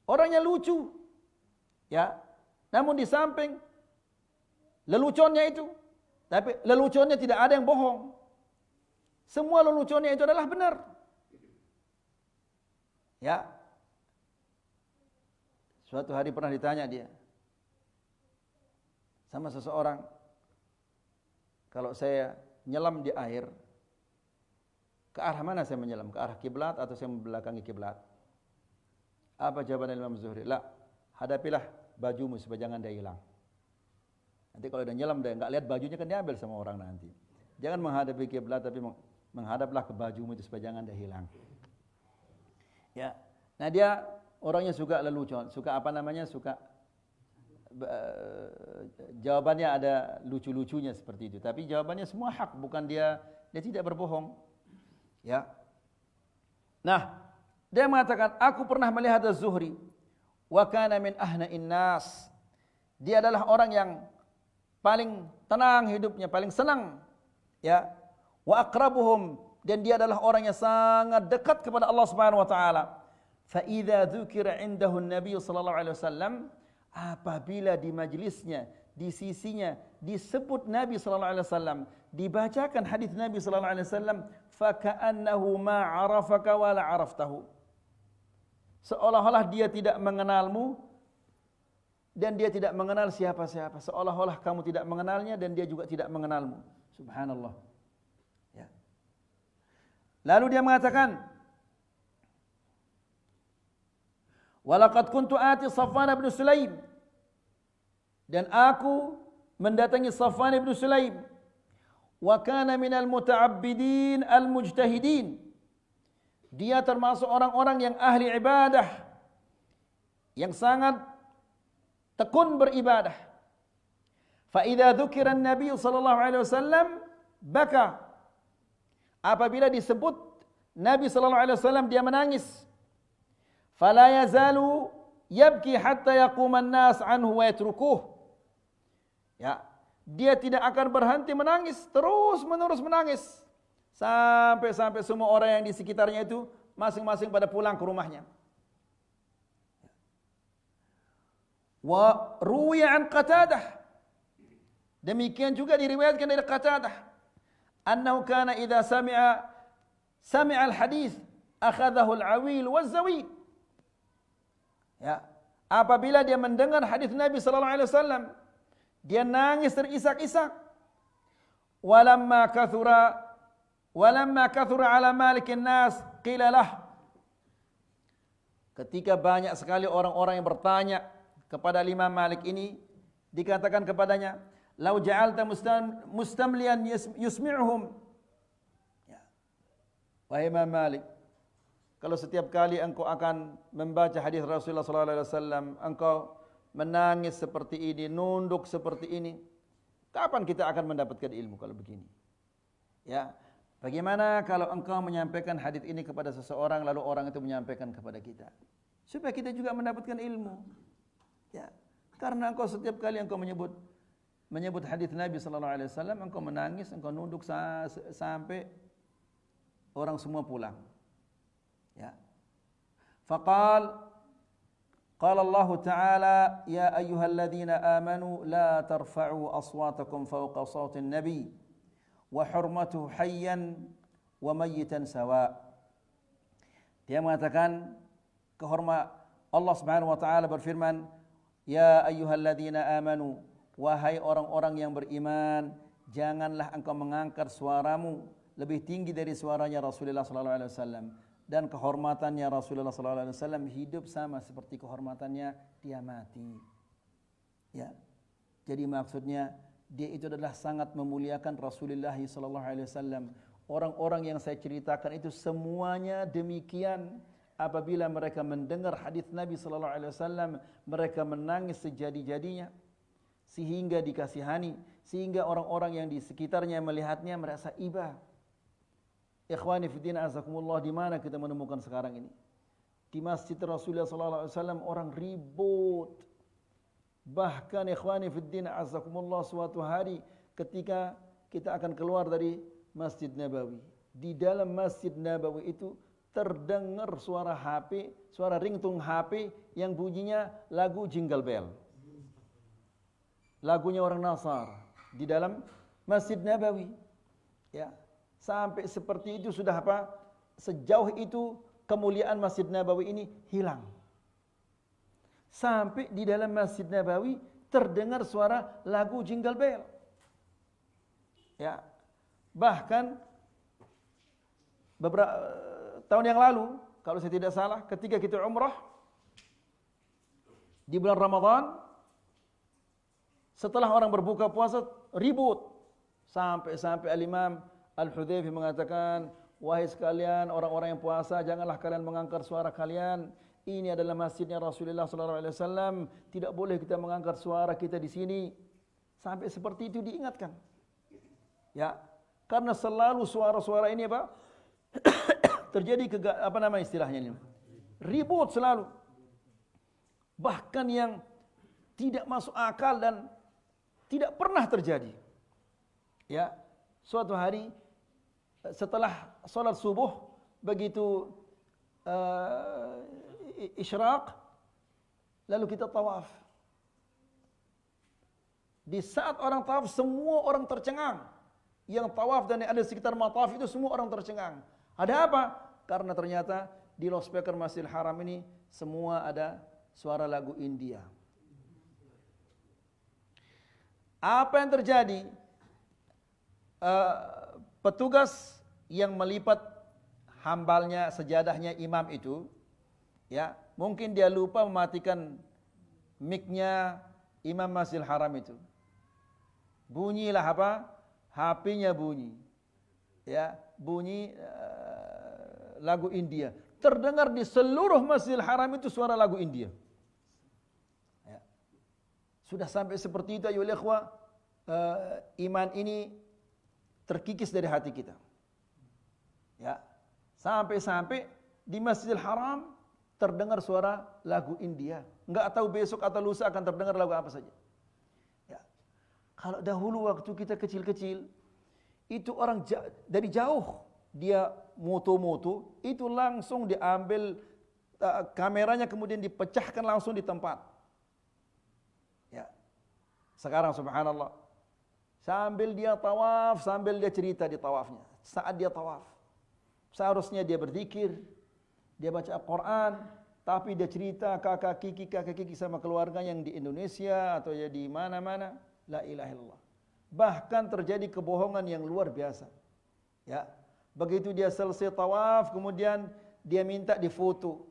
Orangnya lucu. Ya. Namun di samping leluconnya itu, tapi leluconnya tidak ada yang bohong. Semua leluconnya itu adalah benar. Ya. Suatu hari pernah ditanya dia sama seseorang, kalau saya nyelam di air, ke arah mana saya menyelam? Ke arah kiblat atau saya membelakangi kiblat? Apa jawaban Imam Zuhri? La, hadapilah bajumu supaya jangan dia hilang. Nanti kalau dia nyelam dia enggak lihat bajunya kan diambil sama orang nanti. Jangan menghadapi kiblat tapi menghadaplah ke bajumu itu supaya jangan dia hilang. Ya. Nah dia orangnya suka lelucon, suka apa namanya? Suka jawabannya ada lucu-lucunya seperti itu, tapi jawabannya semua hak, bukan dia tidak berbohong. Ya. Nah, dia mengatakan, aku pernah melihat Az-Zuhri wa kana min ahna'in nas. Dia adalah orang yang paling tenang hidupnya, paling senang. Ya. Wa aqrabuhum, dan dia adalah orang yang sangat dekat kepada Allah Subhanahu wa taala. Fa idza dzukira 'indahu an-nabiy sallallahu alaihi wasallam, apabila di majlisnya, di sisinya disebut Nabi sallallahu alaihi wasallam, dibacakan hadis Nabi sallallahu alaihi wasallam, faka'annahu ma 'arafaka wa la 'araftahu. Seolah-olah dia tidak mengenalmu dan dia tidak mengenal siapa-siapa. Seolah-olah kamu tidak mengenalnya dan dia juga tidak mengenalmu. Subhanallah. Ya. Lalu dia mengatakan, walaqad kuntu ati Safwan bin Sulaim, dan aku mendatangi Safwan bin Sulaim, wa kana minal muta'abbidin al-mujtahidin. Dia termasuk orang-orang yang ahli ibadah, yang sangat tekun beribadah. Fa idza dzukira an-nabi sallallahu alaihi wasallam baka. Apabila disebut Nabi sallallahu alaihi wasallam dia menangis. Fala yazalu yabki hatta yaquma an-nas anhu wa yatrukuh. Ya, dia tidak akan berhenti menangis, terus menerus menangis sampai semua orang yang di sekitarnya itu masing-masing pada pulang ke rumahnya. Wa ruwiya an Qatadah, demikian juga diriwayatkan dari Qatadah, annahu kana idza sami'a al-hadits akhadahu al-awil waz-zawil. Ya, apabila dia mendengar hadis Nabi sallallahu alaihi wasallam, dia nangis terisak-isak. Walamma kathura ala malikin nas qila lah. Ketika banyak sekali orang-orang yang bertanya kepada Imam Malik ini, dikatakan kepadanya, lau ja'alta mustamlian yusmi'uhum. Ya. Wahai Imam Malik, kalau setiap kali engkau akan membaca hadis Rasulullah sallallahu alaihi wasallam, engkau menangis seperti ini, nunduk seperti ini, kapan kita akan mendapatkan ilmu kalau begini? Ya, bagaimana kalau engkau menyampaikan hadis ini kepada seseorang, lalu orang itu menyampaikan kepada kita, supaya kita juga mendapatkan ilmu. Ya, karena engkau setiap kali engkau menyebut hadis Nabi sallallahu alaihi wasallam, engkau menangis, engkau nunduk sampai orang semua pulang. Ya. قال الله تعالى يا أيها الذين آمنوا لا ترفعوا أصواتكم فوق صوت النبي وحرمته حيا وميتا سواء. Dia mengatakan Allah Subhanahu wa taala berfirman, ya ayyuhalladzina amanu, wahai orang-orang yang beriman, janganlah engkau mengangkat suaramu lebih tinggi dari suaranya Rasulullah sallallahu alaihi wasallam, dan kehormatannya Rasulullah sallallahu alaihi wasallam hidup sama seperti kehormatannya dia mati. Ya. Jadi maksudnya dia itu adalah sangat memuliakan Rasulullah sallallahu alaihi wasallam. Orang-orang yang saya ceritakan itu semuanya demikian. Apabila mereka mendengar hadis Nabi sallallahu alaihi wasallam, mereka menangis sejadi-jadinya sehingga dikasihani, sehingga orang-orang yang di sekitarnya melihatnya merasa iba. Ikhwani fiddin azakumullah, di mana kita menemukan sekarang ini? Di Masjid Rasulullah sallallahu alaihi wasallam orang ribut. Bahkan ikhwani fiddin azakumullah, suatu hari ketika kita akan keluar dari Masjid Nabawi, di dalam Masjid Nabawi itu terdengar suara HP, suara ringtone HP yang bunyinya lagu Jingle Bell. Lagunya orang Nasar di dalam Masjid Nabawi. Ya. Sampai seperti itu sudah apa? Sejauh itu kemuliaan Masjid Nabawi ini hilang. Sampai di dalam Masjid Nabawi terdengar suara lagu Jingle Bell. Ya. Bahkan beberapa tahun yang lalu, kalau saya tidak salah, ketika kita umrah di bulan Ramadan, setelah orang berbuka puasa ribut sampai Al-Imam Al-Hudzaifah mengatakan, wahai sekalian orang-orang yang puasa, janganlah kalian mengangkat suara kalian. Ini adalah masjidnya Rasulullah sallallahu alaihi wasallam. Tidak boleh kita mengangkat suara kita di sini. Sampai seperti itu diingatkan. Ya, karena selalu suara-suara ini apa? Terjadi istilahnya ini? Ribut selalu. Bahkan yang tidak masuk akal dan tidak pernah terjadi. Ya, suatu hari setelah salat subuh, begitu isyraq, lalu kita tawaf. Di saat orang tawaf, semua orang tercengang. yang tawaf dan yang ada di sekitar mataf itu semua orang tercengang. Ada apa? Karena ternyata di loudspeaker Masjidil Haram ini semua ada suara lagu India. Apa yang terjadi? Petugas yang melipat hambalnya, sejadahnya imam itu, ya, mungkin dia lupa mematikan mic-nya imam Masjidil Haram itu. Bunyilah apa? HP-nya bunyi. Ya, bunyi lagu India. Terdengar di seluruh Masjidil Haram itu suara lagu India. Ya. Sudah sampai seperti itu ayolah ikhwah, iman ini terkikis dari hati kita. Ya. Sampai-sampai di Masjidil Haram terdengar suara lagu India. Enggak tahu besok atau lusa akan terdengar lagu apa saja. Ya. Kalau dahulu waktu kita kecil-kecil, itu orang dari jauh dia moto-moto, itu langsung diambil kameranya kemudian dipecahkan langsung di tempat. Ya. Sekarang subhanallah, sambil dia tawaf, sambil dia cerita di tawafnya. Saat dia tawaf, seharusnya dia berzikir, dia baca Al-Quran, tapi dia cerita kakak kiki sama keluarganya yang di Indonesia atau ya di mana-mana. La ilaha illallah. Bahkan terjadi kebohongan yang luar biasa. Ya, begitu dia selesai tawaf, kemudian dia minta difoto.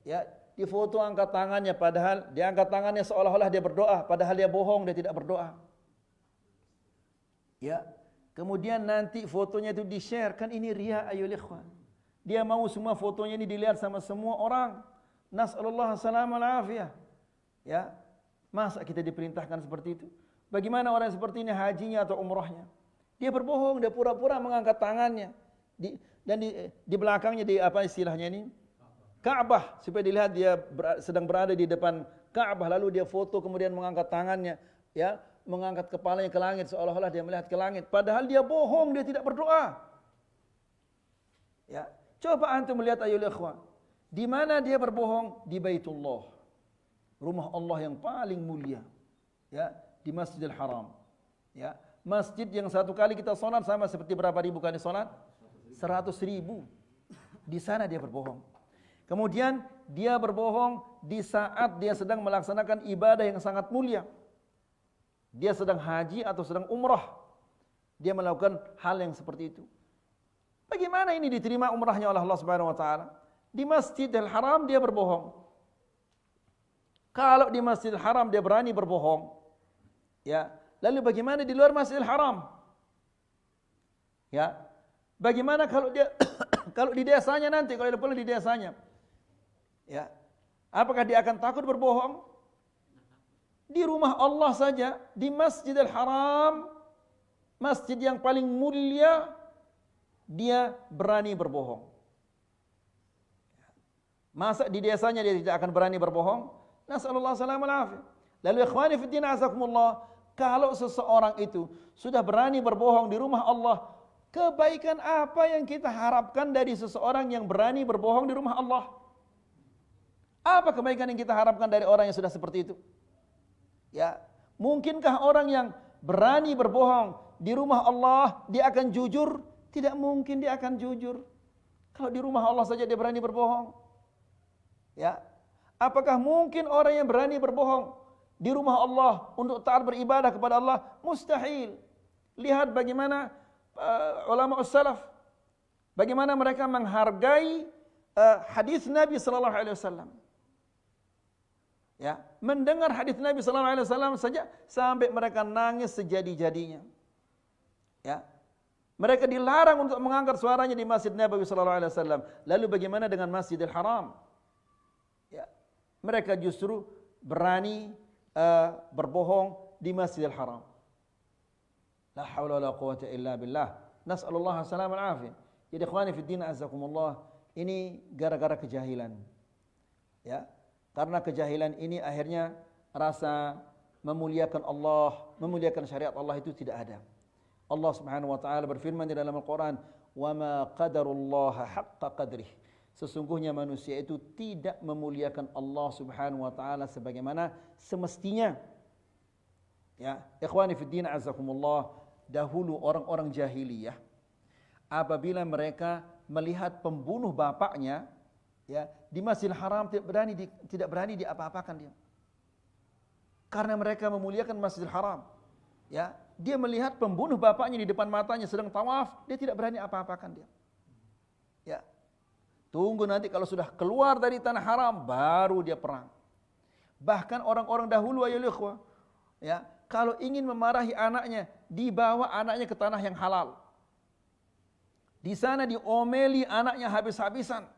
Ya, difoto angkat tangannya, padahal dia angkat tangannya seolah-olah dia berdoa, padahal dia bohong, dia tidak berdoa. Ya, kemudian nanti fotonya itu di-share, kan ini riya ayyuhal ikhwan. Dia mau semua fotonya ini dilihat sama semua orang. Nas'alullah salamul afiyah. Ya, masa kita diperintahkan seperti itu? Bagaimana orang seperti ini hajinya atau umrahnya? Dia berbohong, dia pura-pura mengangkat tangannya. Dan di belakangnya di apa istilahnya ini? Ka'bah, supaya dilihat dia sedang berada di depan Ka'bah, lalu dia foto kemudian mengangkat tangannya, ya, mengangkat kepalanya ke langit seolah-olah dia melihat ke langit, padahal dia bohong, dia tidak berdoa. Ya, coba antum melihat ayyuhal ikhwan, di mana dia berbohong? Di Baitullah, rumah Allah yang paling mulia, ya, di Masjidil Haram. Ya, masjid yang satu kali kita salat sama seperti berapa ribu kali salat? 100.000. Di sana dia berbohong. Kemudian dia berbohong di saat dia sedang melaksanakan ibadah yang sangat mulia. Dia sedang haji atau sedang umrah. Dia melakukan hal yang seperti itu. Bagaimana ini diterima umrahnya oleh Allah Subhanahu wa taala? Di Masjidil Haram dia berbohong. Kalau di Masjidil Haram dia berani berbohong, ya, lalu bagaimana di luar Masjidil Haram? Ya, bagaimana kalau dia kalau di desanya nanti, kalau dia pulang di desanya? Ya, apakah dia akan takut berbohong? Di rumah Allah saja, di Masjidil Haram, masjid yang paling mulia, dia berani berbohong. Masa di desanya dia tidak akan berani berbohong? Nasallallahu salamul afiyah. Lalu ikhwani fi din azakumullah, kalau seseorang itu sudah berani berbohong di rumah Allah, kebaikan apa yang kita harapkan dari seseorang yang berani berbohong di rumah Allah? Apa kebaikan yang kita harapkan dari orang yang sudah seperti itu? Ya, mungkinkah orang yang berani berbohong di rumah Allah dia akan jujur? Tidak mungkin dia akan jujur. Kalau di rumah Allah saja dia berani berbohong. Ya, apakah mungkin orang yang berani berbohong di rumah Allah untuk taat beribadah kepada Allah? Mustahil. Lihat bagaimana ulama salaf, bagaimana mereka menghargai hadis Nabi sallallahu alaihi wasallam. Ya, mendengar hadis Nabi sallallahu alaihi wasallam saja sampai mereka nangis sejadi-jadinya. Ya. Mereka dilarang untuk mengangkat suaranya di Masjid Nabi sallallahu alaihi wasallam. Lalu bagaimana dengan Masjidil Haram? Ya. Mereka justru berani berbohong di Masjidil Haram. La haula wala quwwata illa billah. Nas'alullah salamul afiyah. Jadi ikhwani fi din azakumullah, ini gara-gara kejahilan. Ya. Karena kejahilan ini akhirnya rasa memuliakan Allah, memuliakan syariat Allah itu tidak ada. Allah Subhanahu wa taala berfirman di dalam Al-Qur'an, "Wa ma qadarullaha haqqa qadrih." Sesungguhnya manusia itu tidak memuliakan Allah Subhanahu wa taala sebagaimana semestinya. Ya, ikhwani fi din azakumullah, dahulu orang-orang jahiliyah apabila mereka melihat pembunuh bapaknya ya di Masjidil Haram tidak berani diapa-apakan dia. Karena mereka memuliakan Masjidil Haram. Ya, dia melihat pembunuh bapaknya di depan matanya sedang tawaf, dia tidak berani apa-apakan dia. Ya. Tunggu nanti kalau sudah keluar dari tanah haram baru dia perang. Bahkan orang-orang dahulu ayo ikhwah, ya, kalau ingin memarahi anaknya, dibawa anaknya ke tanah yang halal. Di sana diomeli anaknya habis-habisan.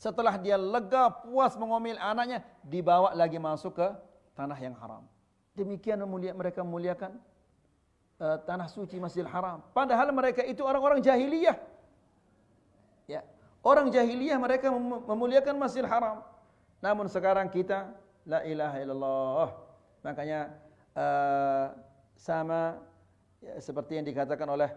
Setelah dia lega, puas mengomel anaknya, dibawa lagi masuk ke tanah yang haram. Demikian mereka memuliakan tanah suci Masjidil Haram. Padahal mereka itu orang-orang jahiliyah. Ya, orang jahiliyah mereka memuliakan Masjidil Haram. Namun sekarang kita la ilaha illallah. Makanya sama ya, seperti yang dikatakan oleh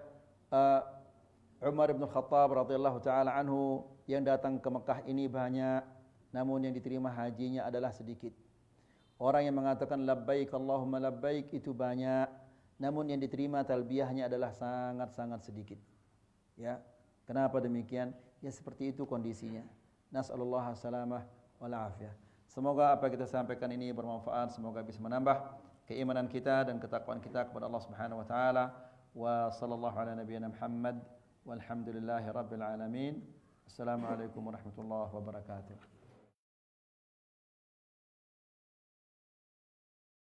Umar bin Khattab radhiyallahu taala anhu, yang datang ke Mekah ini banyak, namun yang diterima hajinya adalah sedikit. Orang yang mengatakan labbaik Allahumma labbaik itu banyak, namun yang diterima talbiyahnya adalah sangat-sangat sedikit. Ya, kenapa demikian? Ya seperti itu kondisinya. Nas'alullah salamah wal afiyah. Semoga apa yang kita sampaikan ini bermanfaat, semoga bisa menambah keimanan kita dan ketakwaan kita kepada Allah Subhanahu wa taala. Wa sallallahu ala nabiyyina Muhammad walhamdulillahi rabbil alamin. Assalamualaikum warahmatullahi wabarakatuh.